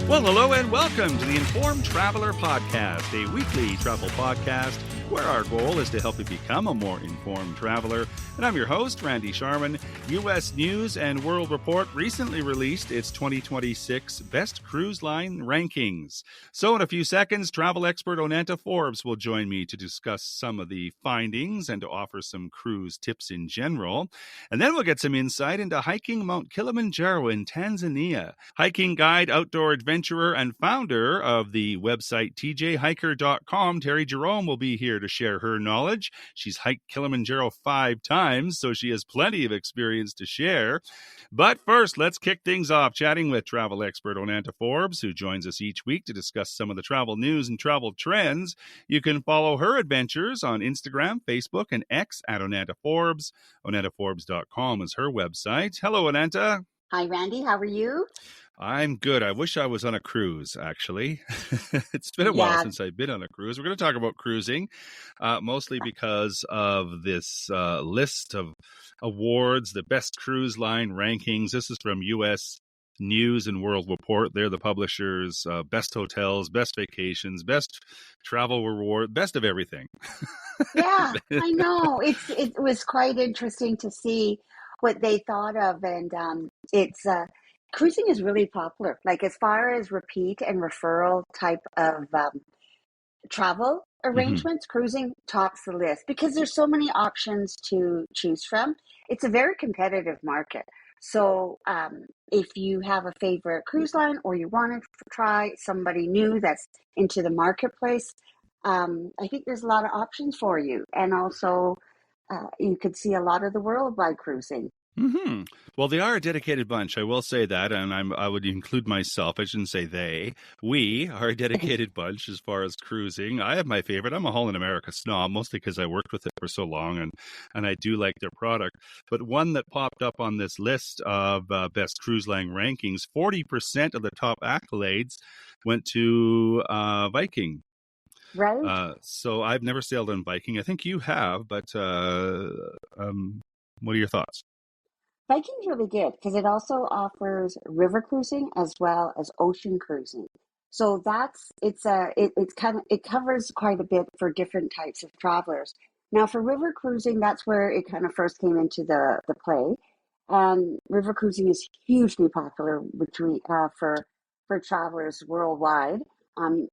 Well, hello and welcome to the Informed Traveler Podcast, a weekly travel podcast where our goal is to help you become a more informed traveler. And I'm your host, Randy Sharman. U.S. News and World Report recently released its 2026 Best Cruise Line Rankings. So in a few seconds, travel expert Onanta Forbes will join me to discuss some of the findings and to offer some cruise tips in general. And then we'll get some insight into hiking Mount Kilimanjaro in Tanzania. Hiking guide, outdoor adventurer, and founder of the website tjhiker.com, Terry Jerome, will be here to share her knowledge. She's hiked Kilimanjaro 5 times, so she has plenty of experience to share. But first, let's kick things off chatting with travel expert Onanta Forbes, who joins us each week to discuss some of the travel news and travel trends. You can follow her adventures on Instagram, Facebook, and X at Onanta Forbes. OnantaForbes.com is her website. Hello, Onanta. Hi, Randy. How are you? I'm good. I wish I was on a cruise, actually. It's been a while since I've been on a cruise. We're going to talk about cruising, mostly because of this list of awards, the best cruise line rankings. This is from U.S. News and World Report. They're the publishers, best hotels, best vacations, best travel reward, best of everything. Yeah, I know. It was quite interesting to see what they thought of, and it's cruising is really popular. Like as far as repeat and referral type of travel arrangements, cruising tops the list because there's so many options to choose from. It's a very competitive market. So if you have a favorite cruise line or you want to try somebody new that's into the marketplace, I think there's a lot of options for you. And also you could see a lot of the world by cruising. Mm-hmm. Well, they are a dedicated bunch. I will say that, and I would include myself. I shouldn't say they. We are a dedicated bunch as far as cruising. I have my favorite. I'm a Holland America snob, mostly because I worked with it for so long, and I do like their product. But one that popped up on this list of best cruise line rankings, 40% of the top accolades went to Viking. Right. So I've never sailed on Viking. I think you have, but what are your thoughts? Viking's really good because it also offers river cruising as well as ocean cruising. So it covers quite a bit for different types of travelers. Now for river cruising, that's where it kind of first came into the play. And river cruising is hugely popular between for travelers worldwide. Um,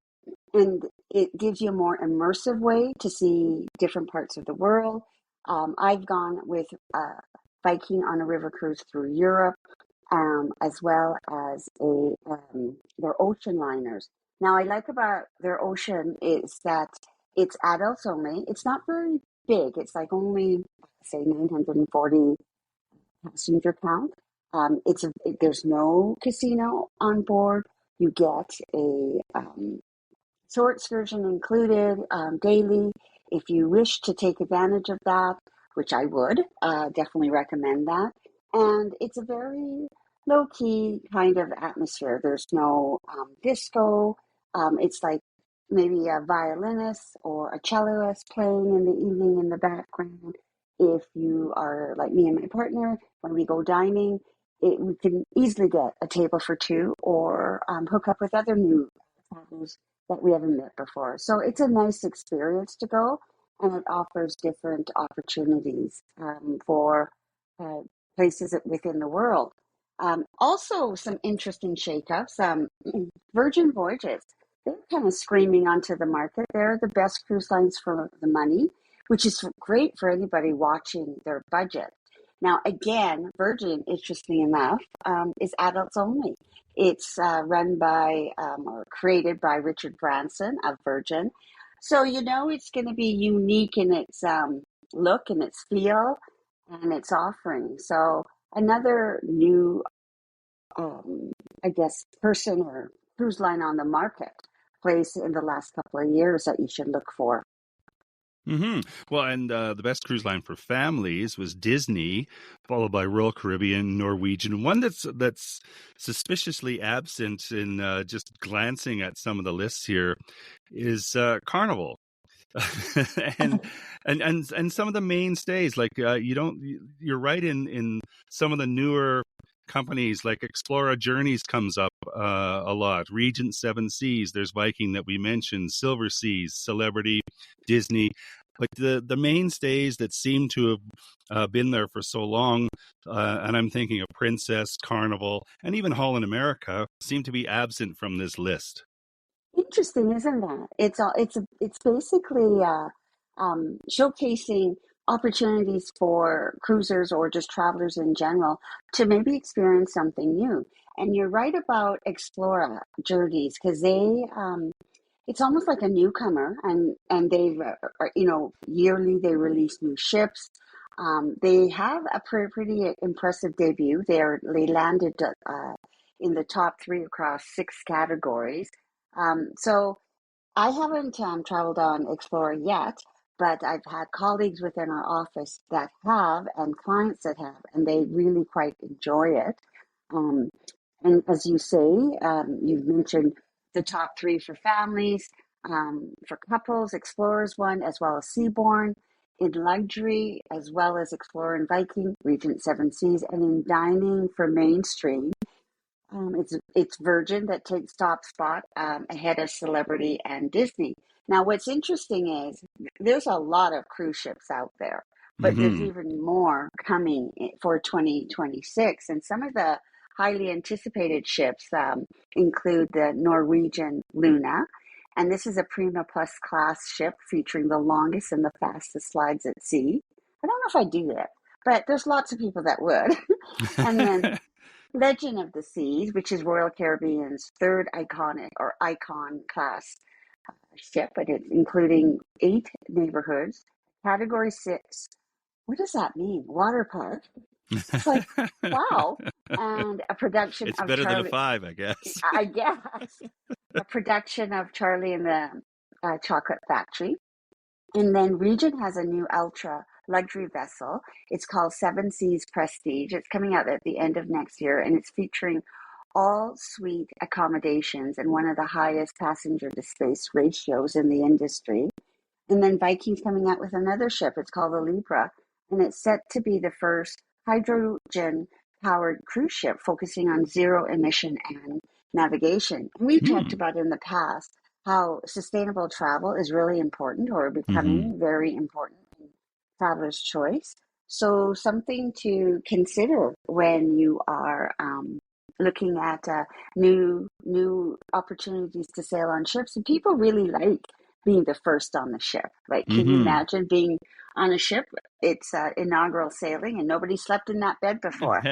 and it gives you a more immersive way to see different parts of the world. I've gone with Viking on a river cruise through Europe, as well as their ocean liners. Now, I like about their ocean is that it's adults only. It's not very big. It's like only say 940 passenger count. There's no casino on board. You get a tour excursion included daily. If you wish to take advantage of that, which I would definitely recommend that. And it's a very low key kind of atmosphere. There's no disco. It's like maybe a violinist or a celloist playing in the evening in the background. If you are like me and my partner, when we go dining, we can easily get a table for two or hook up with other new travelers that we haven't met before. So it's a nice experience to go, and it offers different opportunities for uh, places within the world. Also, some interesting shakeups. Virgin Voyages, they're kind of screaming onto the market. They're the best cruise lines for the money, which is great for anybody watching their budget. Now, again, Virgin, interestingly enough, is adults only. It's run by or created by Richard Branson of Virgin. So, it's going to be unique in its look and its feel and its offering. So, another new, I guess, person or cruise line on the marketplace in the last couple of years that you should look for. Mm-hmm. Well, and the best cruise line for families was Disney, followed by Royal Caribbean, Norwegian. One that's suspiciously absent in just glancing at some of the lists here is Carnival. and some of the mainstays, like you're right in some of the newer companies like Explora Journeys comes up a lot. Regent Seven Seas, there's Viking that we mentioned, Silver Seas, Celebrity, Disney. But the mainstays that seem to have been there for so long, and I'm thinking of Princess, Carnival, and even Holland America, seem to be absent from this list. Interesting, isn't that? It's basically showcasing opportunities for cruisers or just travelers in general to maybe experience something new. And you're right about Explora journeys because it's almost like a newcomer, and they've yearly they release new ships. They have a pretty impressive debut. They landed in the top three across six categories. So I haven't traveled on Explorer yet, but I've had colleagues within our office that have and clients that have, and they really quite enjoy it. Um, and as you say, you've mentioned the top three for families, for couples, Explorers one, as well as Seabourn, in luxury, as well as Explorer and Viking, Regent Seven Seas, and in dining for mainstream. It's Virgin that takes top spot ahead of Celebrity and Disney. Now, what's interesting is there's a lot of cruise ships out there, but there's Mm-hmm. even more coming for 2026. And some of the highly anticipated ships include the Norwegian Luna. And this is a Prima Plus class ship featuring the longest and the fastest slides at sea. I don't know if I do that, but there's lots of people that would. And then Legend of the Seas, which is Royal Caribbean's third iconic or icon class ship, but it's including eight neighborhoods. Category six. What does that mean? Water park. It's like, wow. And a production It's of better than a Charlie, five, I guess. I guess, a production of Charlie and the Chocolate Factory. And then Regent has a new ultra luxury vessel. It's called Seven Seas Prestige. It's coming out at the end of next year, and it's featuring all suite accommodations and one of the highest passenger to space ratios in the industry. And then Viking's coming out with another ship. It's called the Libra, and it's set to be the first hydrogen powered cruise ship focusing on zero emission and navigation. And we've talked Hmm. about in the past how sustainable travel is really important or Mm-hmm. becoming very important in traveler's choice. So, something to consider when you are looking at new opportunities to sail on ships. And people really like being the first on the ship. Like, can you Mm-hmm. imagine being on a ship? It's inaugural sailing, and nobody slept in that bed before.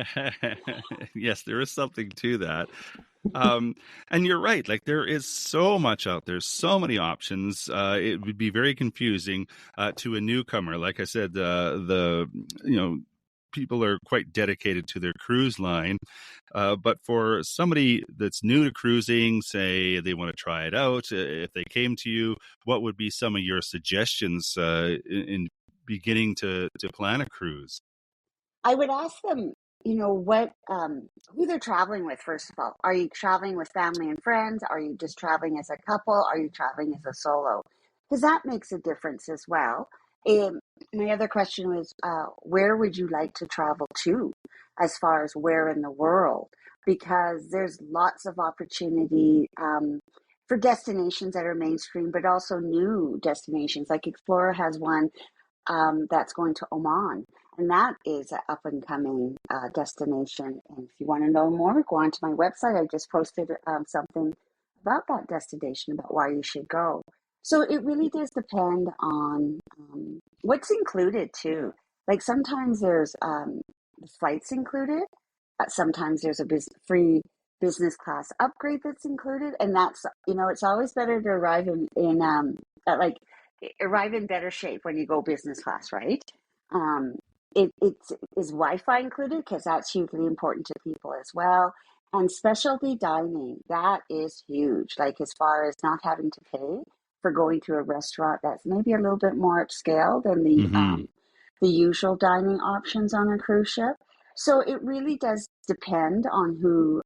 Yes, there is something to that. Um, and you're right. Like there is so much out there, so many options. It would be very confusing to a newcomer. Like I said, the you know people are quite dedicated to their cruise line. But for somebody that's new to cruising, say they want to try it out, if they came to you, what would be some of your suggestions in beginning to plan a cruise? I would ask them, what who they're traveling with. First of all, are you traveling with family and friends? Are you just traveling as a couple? Are you traveling as a solo? Because that makes a difference as well. Um, my other question was, where would you like to travel to, as far as where in the world? Because there's lots of opportunity for destinations that are mainstream, but also new destinations. Like Explorer has one that's going to Oman. And that is an up and coming destination. And if you want to know more, go on to my website. I just posted something about that destination, about why you should go. So it really does depend on what's included too. Like sometimes there's the flights included. Sometimes there's a free business class upgrade that's included, and that's it's always better to arrive like arrive in better shape when you go business class, right? Um, it's is Wi-Fi included because that's hugely important to people as well. And specialty dining, that is huge. Like as far as not having to pay for going to a restaurant that's maybe a little bit more upscale than Mm-hmm. the usual dining options on a cruise ship. So it really does depend on who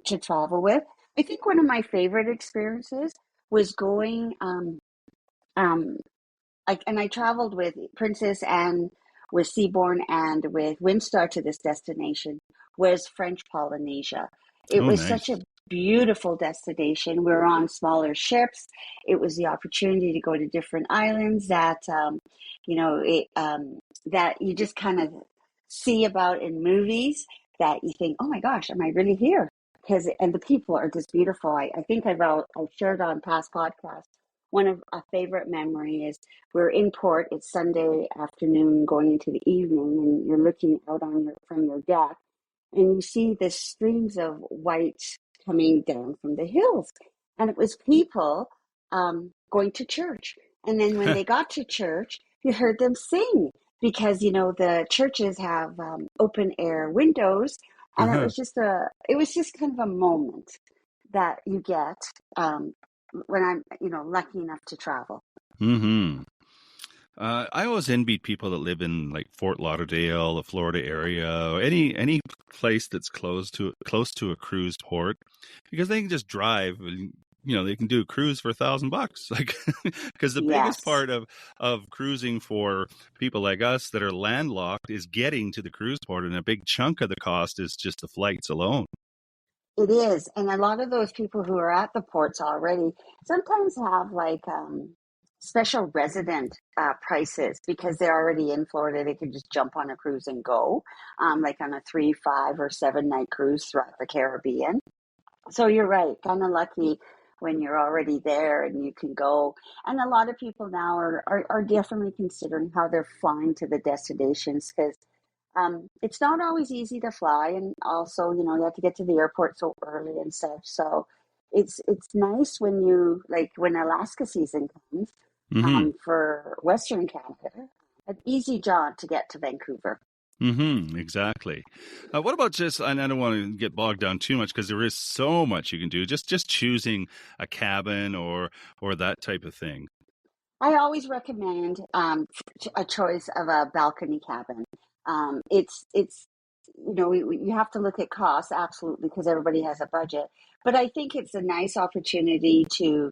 to travel with. I think one of my favorite experiences was going um, and I traveled with Princess and with Seabourn and with Windstar to this destination was French Polynesia. It Oh, was such a nice. beautiful destination. We were on smaller ships. It was the opportunity to go to different islands that, that you just kind of see about in movies that you think, oh my gosh, am I really here? Because and the people are just beautiful. I think I've shared on past podcasts. One of a favorite memory is we're in port. It's Sunday afternoon, going into the evening, and you're looking out on from your deck, and you see the streams of white coming down from the hills, and it was people going to church. And then when they got to church, you heard them sing because the churches have open air windows, and Uh-huh. it was just kind of a moment that you get when I'm lucky enough to travel. Mm-hmm. I always envied people that live in like Fort Lauderdale, the Florida area, or any place that's close to a cruise port, because they can just drive. And, they can do a cruise for $1,000. Like, because the biggest Yes. part of cruising for people like us that are landlocked is getting to the cruise port, and a big chunk of the cost is just the flights alone. It is. And a lot of those people who are at the ports already sometimes have like special resident prices because they're already in Florida. They can just jump on a cruise and go, like on a 3, 5, or 7 night cruise throughout the Caribbean. So you're right, kind of lucky when you're already there and you can go. And a lot of people now are definitely considering how they're flying to the destinations because it's not always easy to fly, and also, you have to get to the airport so early and such. So it's nice when when Alaska season comes Mm-hmm. for Western Canada, an easy jaunt to get to Vancouver. Mm-hmm. Exactly. What about just, and I don't want to get bogged down too much because there is so much you can do. Just choosing a cabin or that type of thing. I always recommend a choice of a balcony cabin. It's you have to look at costs absolutely because everybody has a budget, but I think it's a nice opportunity to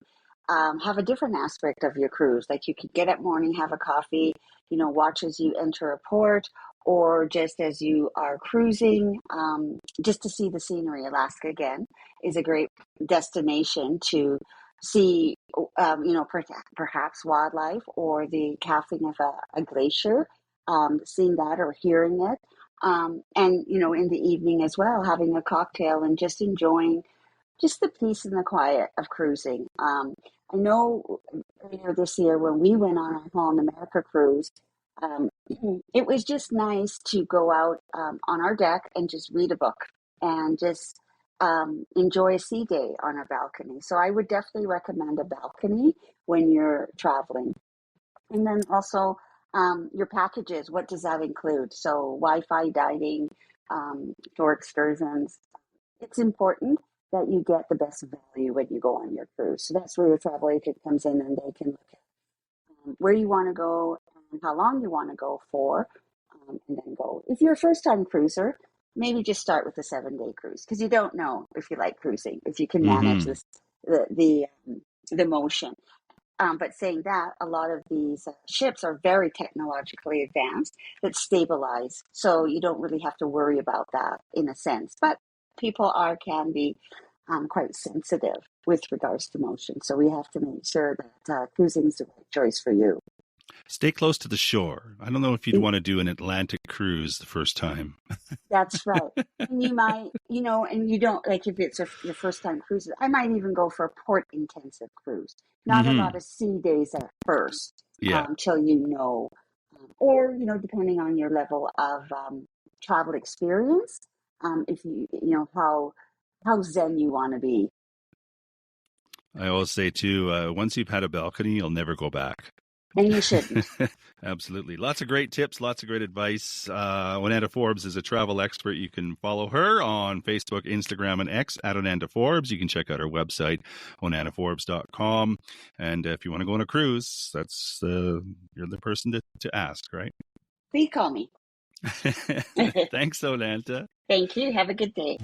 have a different aspect of your cruise. Like you could get up morning, have a coffee, watch as you enter a port, or just as you are cruising, just to see the scenery. Alaska again is a great destination to see perhaps wildlife or the calving of a glacier, seeing that or hearing it. And, in the evening as well, having a cocktail and just enjoying just the peace and the quiet of cruising. I know earlier this year when we went on our Holland America cruise, um, it was just nice to go out on our deck and just read a book and just enjoy a sea day on our balcony. So I would definitely recommend a balcony when you're traveling. And then also your packages, what does that include? So Wi-Fi, dining, for excursions. It's important that you get the best value when you go on your cruise. So that's where your travel agent comes in and they can look at where you want to go and how long you want to go for, and then go. If you're a first time cruiser, maybe just start with a 7 day cruise because you don't know if you like cruising, if you can manage Mm-hmm. this, the motion. But saying that, a lot of these ships are very technologically advanced that stabilize, so you don't really have to worry about that in a sense. But people can be quite sensitive with regards to motion, so we have to make sure that cruising is the right choice for you. Stay close to the shore. I don't know if you'd Mm, want to do an Atlantic cruise the first time. That's right. And you might, and you don't like if it's your first time cruises. I might even go for a port intensive cruise. Not a lot Mm-hmm. of sea days at first, Yeah. till or depending on your level of travel experience, if how zen you want to be. I always say too, once you've had a balcony, you'll never go back. And you shouldn't. Absolutely. Lots of great tips, lots of great advice. Onanda Forbes is a travel expert. You can follow her on Facebook, Instagram, and X at Onanda Forbes. You can check out her website, onandaforbes.com. And if you want to go on a cruise, you're the person to ask, right? Please call me. Thanks, Onanta. Thank you. Have a good day.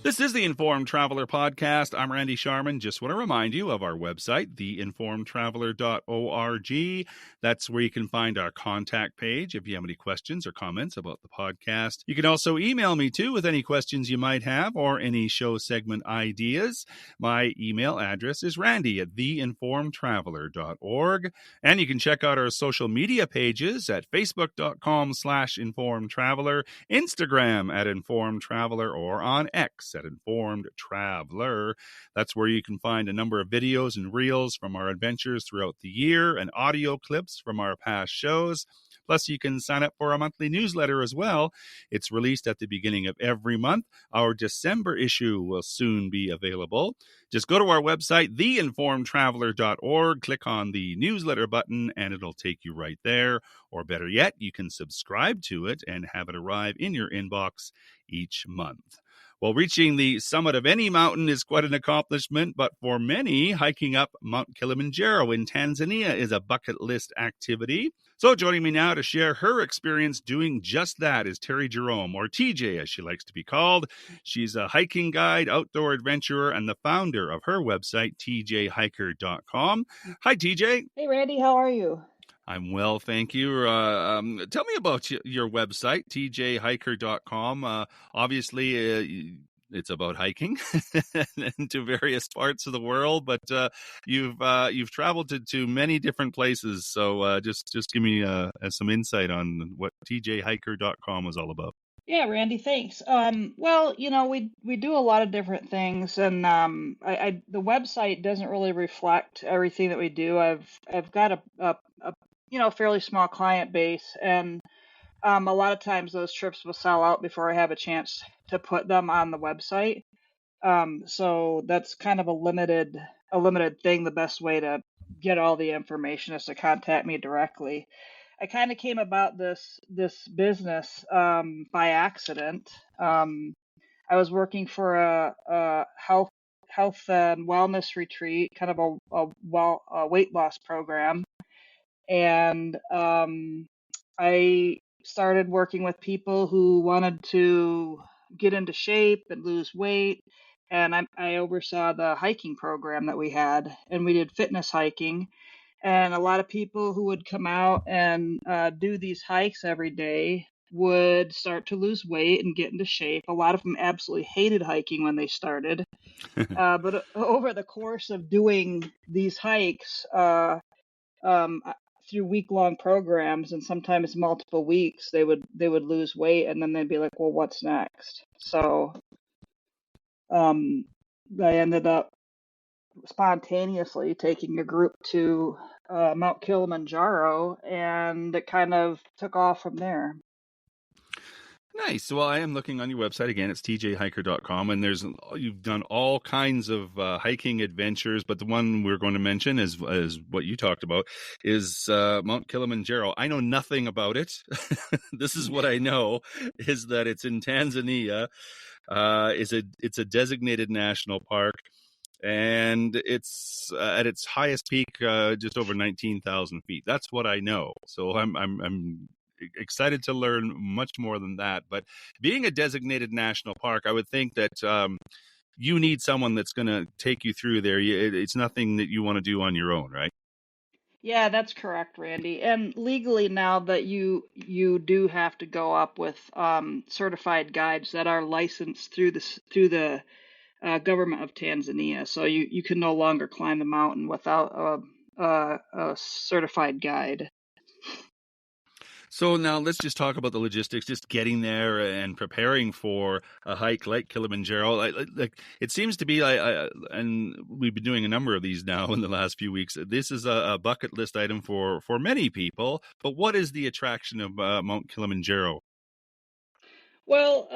This This is the Informed Traveler Podcast. I'm Randy Sharman. Just want to remind you of our website, theinformedtraveler.org. That's where you can find our contact page if you have any questions or comments about the podcast. You can also email me too with any questions you might have or any show segment ideas. My email address is randy@theinformedtraveler.org. And you can check out our social media pages at facebook.com/informedtraveler, Instagram @informedtraveler, or on X @Informed Traveler. That's where you can find a number of videos and reels from our adventures throughout the year and audio clips from our past shows. Plus, you can sign up for our monthly newsletter as well. It's released at the beginning of every month. Our December issue will soon be available. Just go to our website, theinformedtraveler.org, click on the newsletter button, and it'll take you right there. Or better yet, you can subscribe to it and have it arrive in your inbox each month. Well, reaching the summit of any mountain is quite an accomplishment, but for many, hiking up Mount Kilimanjaro in Tanzania is a bucket list activity. So joining me now to share her experience doing just that is Terry Jerome, or TJ as she likes to be called. She's a hiking guide, outdoor adventurer, and the founder of her website, tjhiker.com. Hi, TJ. Hey, Randy, how are you? I'm well, thank you. Tell me about your website, tjhiker.com. Obviously, it's about hiking to various parts of the world, but you've traveled to many different places. So just give me some insight on what tjhiker.com is all about. Yeah, Randy, thanks. Well, we do a lot of different things, and the website doesn't really reflect everything that we do. I've got a fairly small client base, and a lot of times those trips will sell out before I have a chance to put them on the website. So that's kind of a limited thing. The best way to get all the information is to contact me directly. I kind of came about this business by accident. I was working for a health and wellness retreat, kind of a weight loss program, and I started working with people who wanted to get into shape and lose weight. And I oversaw the hiking program that we had, and we did fitness hiking. And a lot of people who would come out and do these hikes every day would start to lose weight and get into shape. A lot of them absolutely hated hiking when they started. But over the course of doing these hikes, through week-long programs and sometimes multiple weeks, they would lose weight, and then they'd be like, well, what's next? So I ended up spontaneously taking a group to Mount Kilimanjaro, and it kind of took off from there. Nice. Well, I am looking on your website again. It's tjhiker.com, and you've done all kinds of hiking adventures, but the one we're going to mention is what you talked about is Mount Kilimanjaro. I know nothing about it. This is what I know, is that it's in Tanzania. It's a designated national park, and it's at its highest peak just over 19,000 feet. That's what I know. So I'm excited to learn much more than that. But being a designated national park, I would think that you need someone that's going to take you through there. It's nothing that you want to do on your own, right? Yeah, that's correct, Randy. And legally now that you do have to go up with certified guides that are licensed through the government of Tanzania. So you can no longer climb the mountain without a certified guide. So now let's just talk about the logistics, just getting there and preparing for a hike like Kilimanjaro. Like it seems to be, and we've been doing a number of these now in the last few weeks. This is a bucket list item for many people. But what is the attraction of Mount Kilimanjaro? Well,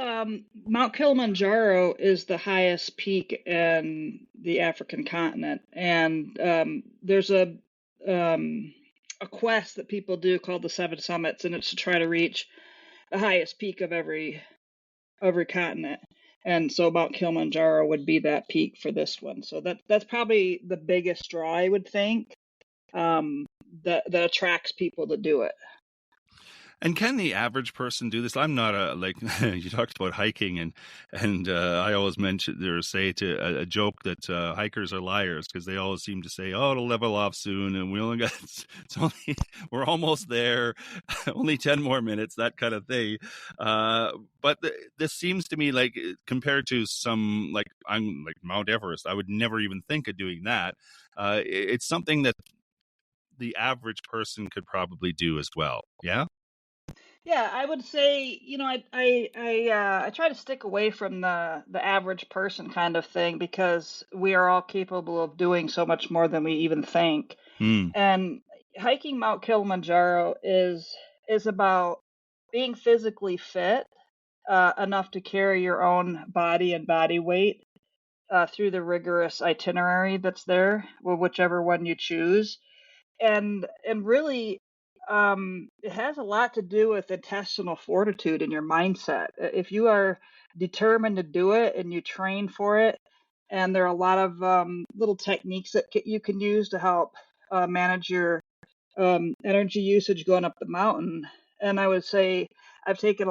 Mount Kilimanjaro is the highest peak in the African continent, and there's a quest that people do called the Seven Summits, and it's to try to reach the highest peak of every continent. And so Mount Kilimanjaro would be that peak for this one. So that's probably the biggest draw, I would think, that attracts people to do it. And can the average person do this? I'm not like you talked about hiking, and I always mention or say to a joke that hikers are liars because they always seem to say, "Oh, it'll level off soon," and we only got it's only we're almost there, only 10 more minutes, that kind of thing. But this seems to me like compared to some like I'm like Mount Everest, I would never even think of doing that. It's something that the average person could probably do as well. Yeah. Yeah, I would say, I try to stick away from the average person kind of thing because we are all capable of doing so much more than we even think. Mm, And hiking Mount Kilimanjaro is about being physically fit enough to carry your own body and body weight through the rigorous itinerary that's there, or whichever one you choose. And really, it has a lot to do with intestinal fortitude and your mindset. If you are determined to do it and you train for it, and there are a lot of little techniques that you can use to help manage your energy usage going up the mountain. And I would say I've taken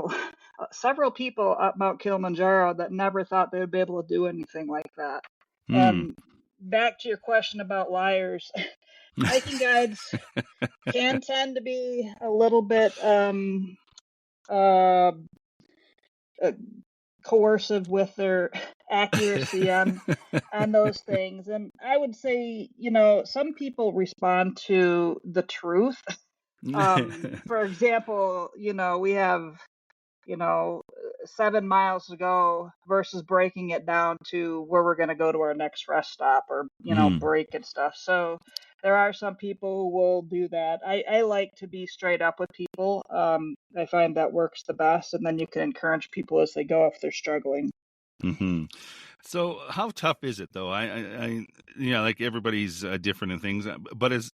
several people up Mount Kilimanjaro that never thought they would be able to do anything like that. mm. And back to your question about liars, hiking guides can tend to be a little bit uh, uh, coercive with their accuracy on those things. And I would say, some people respond to the truth. For example, we have, you know, 7 miles to go versus breaking it down to where we're going to go to our next rest stop or, Mm. break and stuff. So there are some people who will do that. I like to be straight up with people. I find that works the best. And then you can encourage people as they go if they're struggling. Hmm. So, how tough is it though? Like everybody's different in things, but is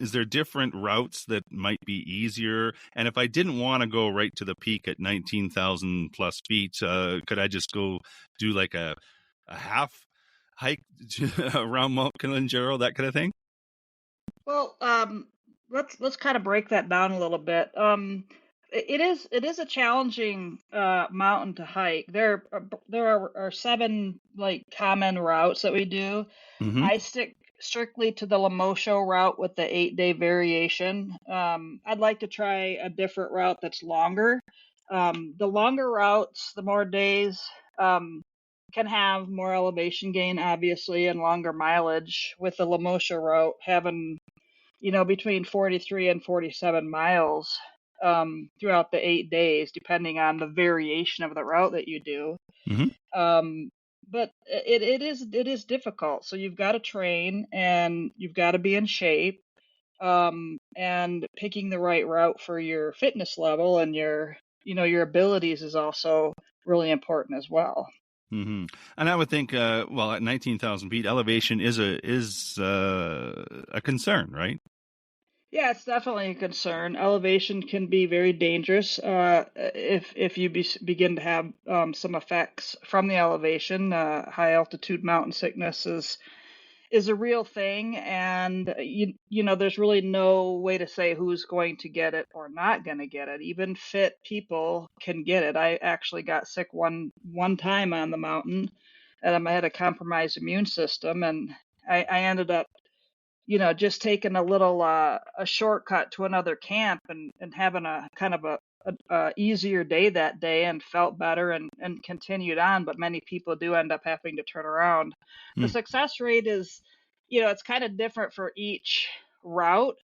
there different routes that might be easier? And if I didn't want to go right to the peak at 19,000 plus feet, could I just go do like a half hike around Mount Kilimanjaro, that kind of thing? Well, let's kind of break that down a little bit. It is a challenging mountain to hike. There are seven like common routes that we do. Mm-hmm. I stick strictly to the Lemosho route with the 8-day variation. I'd like to try a different route that's longer. The longer routes, the more days, um, can have more elevation gain, obviously, and longer mileage. With the Lemosho route having between 43 and 47 miles throughout the 8 days, depending on the variation of the route that you do. Mm-hmm. Um, but it is difficult. So you've got to train and you've got to be in shape. And picking the right route for your fitness level and your abilities is also really important as well. Mm-hmm. And I would think, well, at 19,000 feet, elevation is a concern, right? Yeah, it's definitely a concern. Elevation can be very dangerous if you begin to have some effects from the elevation. High altitude mountain sickness is a real thing, and there's really no way to say who's going to get it or not going to get it. Even fit people can get it. I actually got sick one time on the mountain, and I had a compromised immune system, and I ended up just taking a shortcut to another camp and having a kind of a easier day that day and felt better and continued on. But many people do end up having to turn around. The Mm. success rate is, it's kind of different for each route.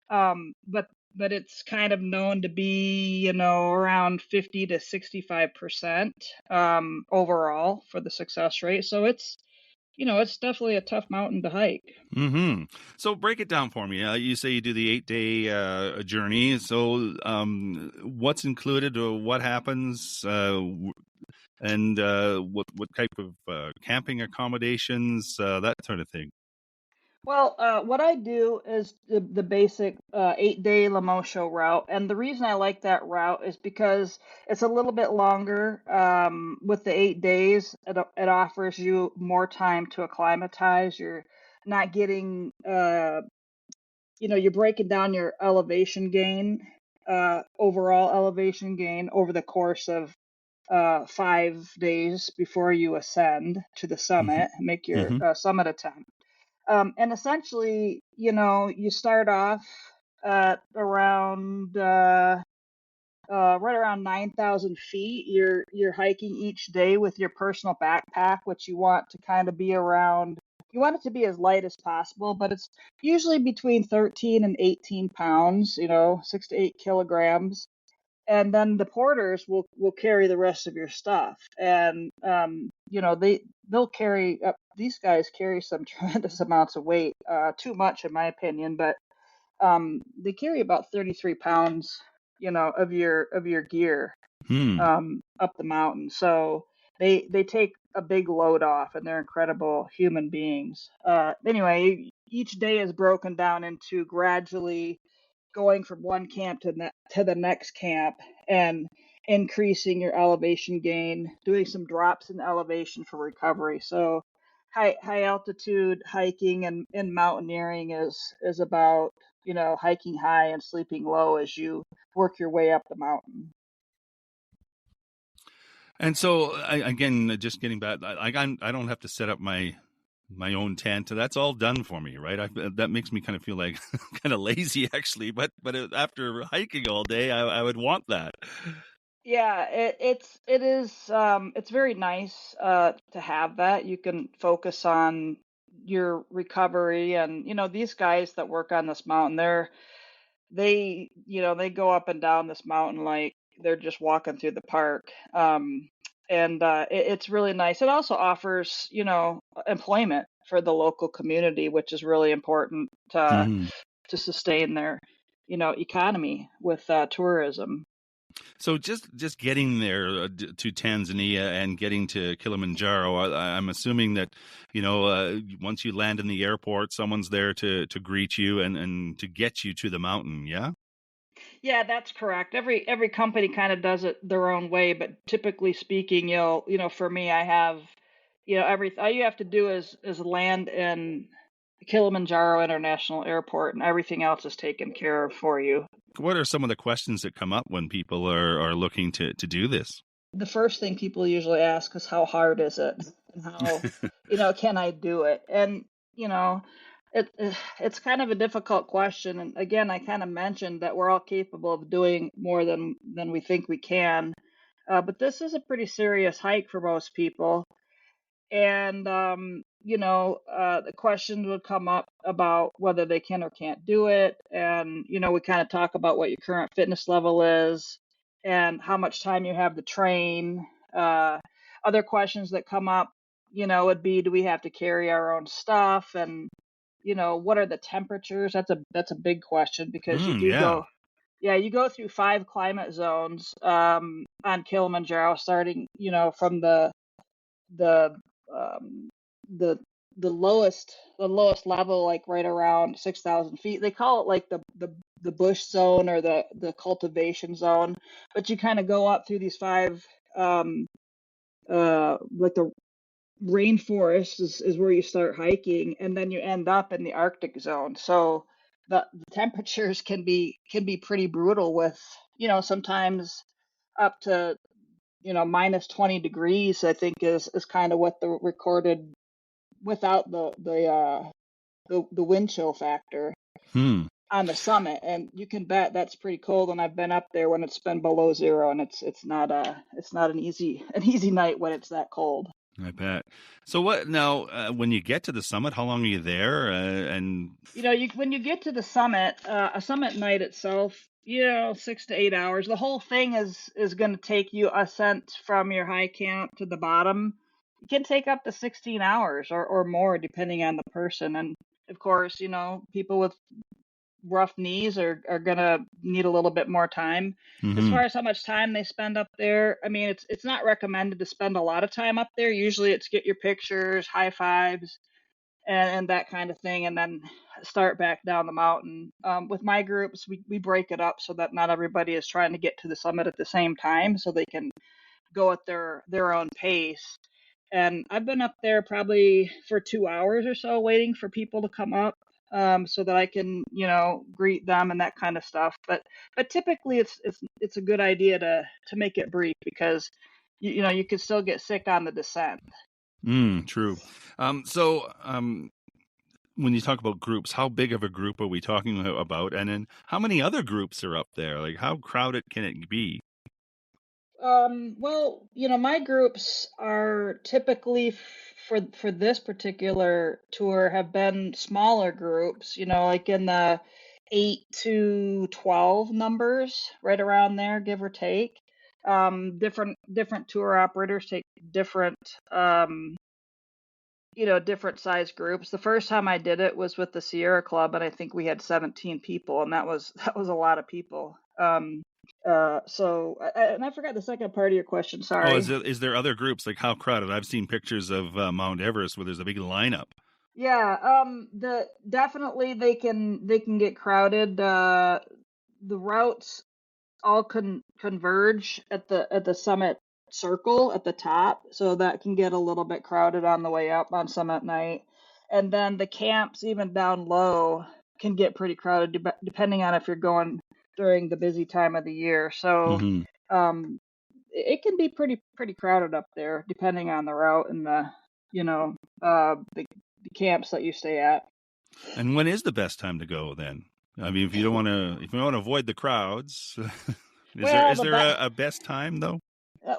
But it's kind of known to be, around 50 to 65% overall for the success rate. So it's definitely a tough mountain to hike. Hmm. So break it down for me. You say you do the 8 day journey. So what's included or what happens and what type of camping accommodations, that sort of thing. Well, what I do is the basic 8-day Lemosho route, and the reason I like that route is because it's a little bit longer. With the 8 days, it offers you more time to acclimatize. You're not getting, you're breaking down your elevation gain, overall elevation gain over the course of 5 days before you ascend to the summit, make your Mm-hmm. summit attempt. And essentially, you start off at around right around 9,000 feet. You're hiking each day with your personal backpack, which you want to kind of be around. You want it to be as light as possible, but it's usually between 13 and 18 pounds, 6 to 8 kilograms. And then the porters will carry the rest of your stuff. And they'll carry up. These guys carry some tremendous amounts of weight, too much in my opinion, but they carry about 33 pounds, of your gear Hmm. up the mountain. So they take a big load off, and they're incredible human beings. Anyway, each day is broken down into gradually going from one camp to the next camp and increasing your elevation gain, doing some drops in elevation for recovery. So high altitude hiking and mountaineering is about, hiking high and sleeping low as you work your way up the mountain. And so, again, just getting back, I don't have to set up my own tent. That's all done for me, right? That makes me kind of feel like kind of lazy, actually. But after hiking all day, I would want that. Yeah, it's very nice to have that. You can focus on your recovery, and these guys that work on this mountain, they go up and down this mountain like they're just walking through the park. And it's really nice. It also offers, employment for the local community, which is really important Hmm. to sustain their, economy with tourism. So just getting there to Tanzania and getting to Kilimanjaro, I'm assuming that once you land in the airport, someone's there to greet you and to get you to the mountain. Yeah. Yeah, that's correct. Every company kind of does it their own way, but typically speaking, for me, I have, all you have to do is land in Kilimanjaro International Airport, and everything else is taken care of for you. What are some of the questions that come up when people are looking to do this? The first thing people usually ask is how hard is it, and how, can I do it? And you know, it's kind of a difficult question. And again, I kind of mentioned that we're all capable of doing more than we think we can. But this is a pretty serious hike for most people. And the questions would come up about whether they can or can't do it. And we kind of talk about what your current fitness level is and how much time you have to train. uh, Other questions that come up, would be, do we have to carry our own stuff? And what are the temperatures? That's a big question, because you do Yeah. go, yeah, you go through 5 climate zones on Kilimanjaro, starting from the um, the the lowest level, like right around 6,000 feet. They call it like the bush zone, or the cultivation zone. But you kind of go up through these five, like the rainforest is where you start hiking, and then you end up in the Arctic zone. So the temperatures can be pretty brutal, with sometimes up to minus 20 degrees, I think is kind of what the recorded, without the wind chill factor Hmm. on the summit. And you can bet that's pretty cold. And I've been up there when it's been below zero, and it's not an easy night when it's that cold. I bet. So what now? When you get to the summit, how long are you there? And When you get to the summit, a summit night itself, 6 to 8 hours. The whole thing is going to take you ascent from your high camp to the bottom. It can take up to 16 hours or more, depending on the person. And of course, people with rough knees are going to need a little bit more time. As hmm far as how much time they spend up there, I mean, it's not recommended to spend a lot of time up there. Usually it's get your pictures, high fives, and that kind of thing, and then start back down the mountain. With my groups, we break it up so that not everybody is trying to get to the summit at the same time, so they can go at their own pace. And I've been up there probably for 2 hours or so waiting for people to come up. so that I can, greet them and that kind of stuff. But typically it's a good idea to make it brief because you can still get sick on the descent. True. When you talk about groups, how big of a group are we talking about? And then how many other groups are up there? Like, how crowded can it be? Well, my groups are typically for this particular tour have been smaller groups, like in the 8 to 12 numbers, right around there, give or take. Different tour operators take different different size groups. The first time I did it was with the Sierra Club, and I think we had 17 people, and that was a lot of people. And I forgot the second part of your question. Oh, Sorry. is there other groups? Like, how crowded? I've seen pictures of Mount Everest where there's a big lineup. Yeah. Definitely they can get crowded. The routes all converge at the summit circle at the top, so that can get a little bit crowded on the way up on summit night. And then the camps even down low can get pretty crowded depending on if you're going during the busy time of the year. So Mm-hmm. it can be pretty crowded up there depending on the route and the camps that you stay at. And when is the best time to go then? I mean, if you want to avoid the crowds, Well, is there a best time though?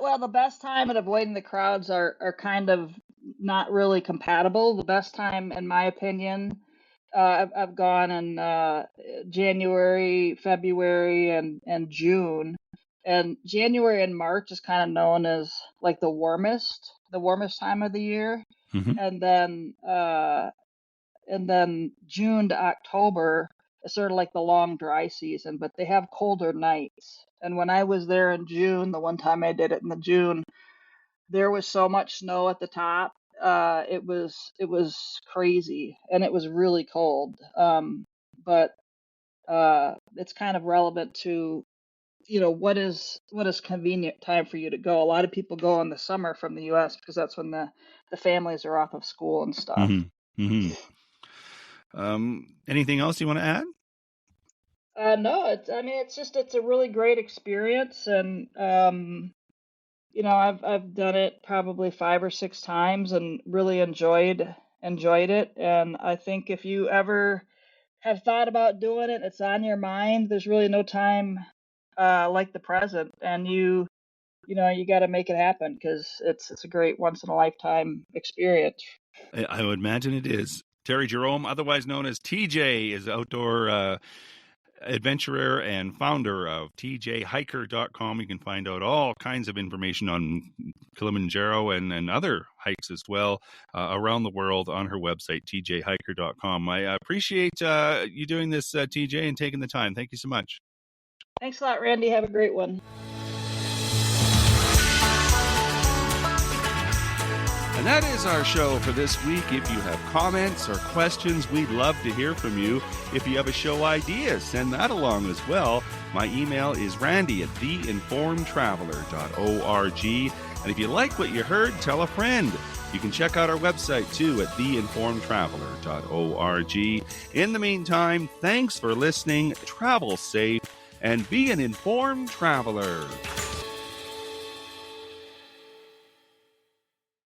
Well, the best time at avoiding the crowds are kind of not really compatible. The best time, in my opinion, I've gone in January, February, and June. And January and March is kind of known as like the warmest time of the year. Mm-hmm. And then June to October is sort of like the long dry season, but they have colder nights. And when I was there in June, the one time I did it in the June, there was so much snow at the top. It was crazy, and it was really cold. But it's kind of relevant to what is convenient time for you to go. A lot of people go in the summer from the U.S. because that's when the families are off of school and stuff. Mm-hmm. Mm-hmm. Anything else you want to add? No, it's a really great experience, and I've done it probably 5 or 6 times and really enjoyed it. And I think if you ever have thought about doing it, it's on your mind. There's really no time like the present, and you got to make it happen because it's a great once in a lifetime experience. I would imagine it is. Terry Jerome, otherwise known as TJ, is outdoor adventurer and founder of tjhiker.com. You can find out all kinds of information on Kilimanjaro and other hikes as well around the world on her website, tjhiker.com. I appreciate you doing this, TJ, and taking the time. Thank you so much. Thanks a lot, Randy. Have a great one. And that is our show for this week. If you have comments or questions, we'd love to hear from you. If you have a show idea, send that along as well. My email is randy@theinformedtraveler.org. And if you like what you heard, tell a friend. You can check out our website too at theinformedtraveler.org. In the meantime, thanks for listening, travel safe, and be an informed traveler.